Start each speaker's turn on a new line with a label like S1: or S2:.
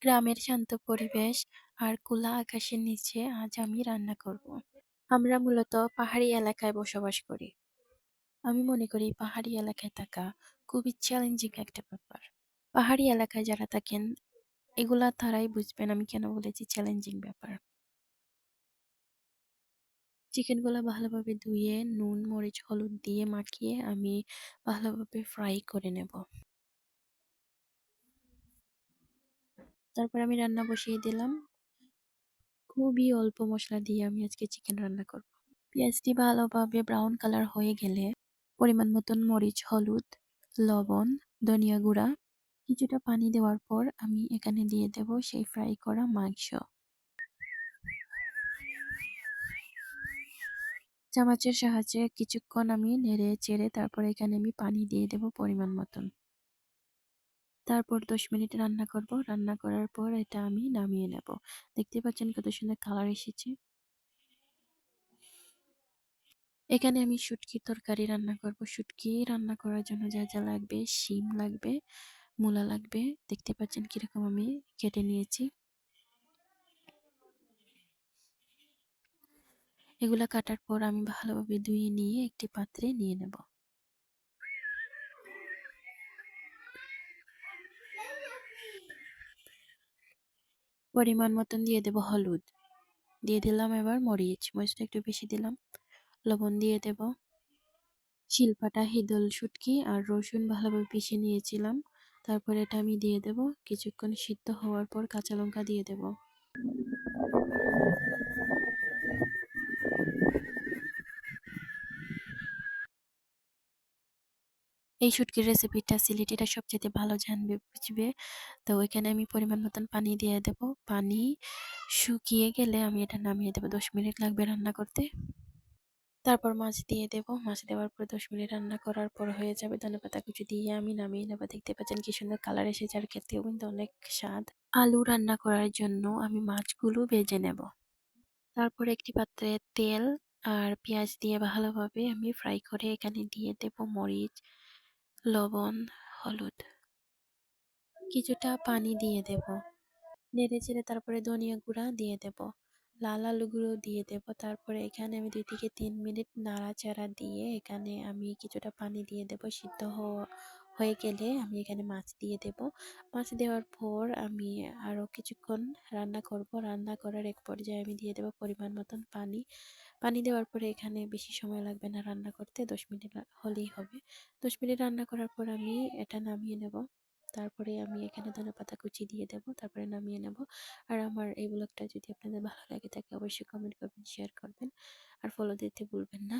S1: গ্রামের শান্ত পরিবেশ আর খোলা আকাশের নিচে আজ আমি রান্না করব। আমরা মূলত পাহাড়ি এলাকায় বসবাস করি। আমি মনে করি পাহাড়ি এলাকায় থাকা খুবই চ্যালেঞ্জিং একটা ব্যাপার। পাহাড়ি এলাকায় যারা থাকেন এগুলা তারাই বুঝবেন আমি কেন বলেছি চ্যালেঞ্জিং ব্যাপার। চিকেনগুলা ভালোভাবে ধুয়ে নুন, মরিচ, হলুদ দিয়ে মাখিয়ে আমি ভালোভাবে ফ্রাই করে নেব। তারপর আমি রান্না বসিয়ে দিলাম। খুবই অল্প মসলা দিয়ে আমি আজকে চিকেন রান্না করব। পেঁয়াজটি ভালোভাবে ব্রাউন কালার হয়ে গেলে পরিমাণ মতন মরিচ, হলুদ, লবণ, ধনিয়া গুঁড়া কিছুটা পানি দেওয়ার পর আমি এখানে দিয়ে দেব সেই ফ্রাই করা মাংস। চামচের সাহায্যে কিছুক্ষণ আমি নেড়ে চেড়ে তারপর এখানে আমি পানি দিয়ে দেব পরিমাণ মতন। তারপর 10 মিনিট রান্না করব। রান্না করার পর এটা আমি নামিয়ে নেব। দেখতে পাচ্ছেন কত সুন্দর কালার এসেছে। এখানে আমি শুটকির তরকারি রান্না করব। শুটকি রান্না করার জন্য যা যা লাগবে, শিম লাগবে, মূলা লাগবে। দেখতে পাচ্ছেন কিরকম আমি কেটে নিয়েছি। এগুলা কাটার পর আমি ভালোভাবে ধুয়ে নিয়ে একটি পাত্রে নিয়ে নেব। পরিমাণ মতন দিয়ে দেব হলুদ। দিয়ে দিলাম এবার মরিচটা একটু বেশি দিলাম। লবণ দিয়ে দেব। শিলপাটা হিদল শুটকি আর রসুন ভালোভাবে পিষে নিয়েছিলাম। তারপর এটা আমি দিয়ে দেব। কিছুক্ষণ সিদ্ধ হওয়ার পর কাঁচা লঙ্কা দিয়ে দেব। এই শুটকির রেসিপিটা সিলেটিরা সবচেয়ে ভালো জানবে, বুঝবে। তো এখানে আমি পরিমাণ মতন পানি দিয়ে দেব। পানি শুকিয়ে গেলে আমি এটা নামিয়ে দেব। 10 মিনিট লাগবে রান্না করতে। তারপর মাছ দিয়ে দেব। মাছ দেওয়ার পর 10 মিনিট রান্না করার পর হয়ে যাবে। ধনেপাতা কুচি দিয়ে আমি নামিয়ে নেব। দেখতে পাচ্ছেন কি সুন্দর কালার এসেছে আর খেতেও কিন্তু অনেক স্বাদ। আলু রান্না করার জন্য আমি মাছগুলো ভেজে নেব। তারপর একটি পাত্রে তেল আর পেঁয়াজ দিয়ে ভালোভাবে আমি ফ্রাই করে এখানে দিয়ে দেব মরিচ, লবণ, হলুদ। কিছুটা পানি দিয়ে দেব। নেড়ে চেড়ে তারপরে ধনিয়া গুঁড়া দিয়ে দেব। লাল আলু গুঁড়ো দিয়ে দেব। তারপরে এখানে আমি 2 থেকে 3 মিনিট নাড়াচাড়া দিয়ে এখানে আমি কিছুটা পানি দিয়ে দেব। সিদ্ধ হয়ে গেলে আমি এখানে মাছ দিয়ে দেব। মাছ দেওয়ার পর আমি আরো কিছুক্ষণ রান্না করব। রান্না করার এক পর্যায়ে আমি দিয়ে দেব পরিমাণ মতন পানি। পানি দেওয়ার পরে এখানে বেশি সময় লাগবে না রান্না করতে, 10 মিনিট হলেই হবে। 10 মিনিট রান্না করার পর আমি এটা নামিয়ে নেব। তারপরে আমি এখানে ধনেপাতা কুচি দিয়ে দেব। তারপরে নামিয়ে নেব। আর আমার এই ব্লগটা যদি আপনাদের ভালো লাগে থাকে অবশ্যই কমেন্ট করবেন, শেয়ার করবেন আর ফলো দিতে ভুলবেন না।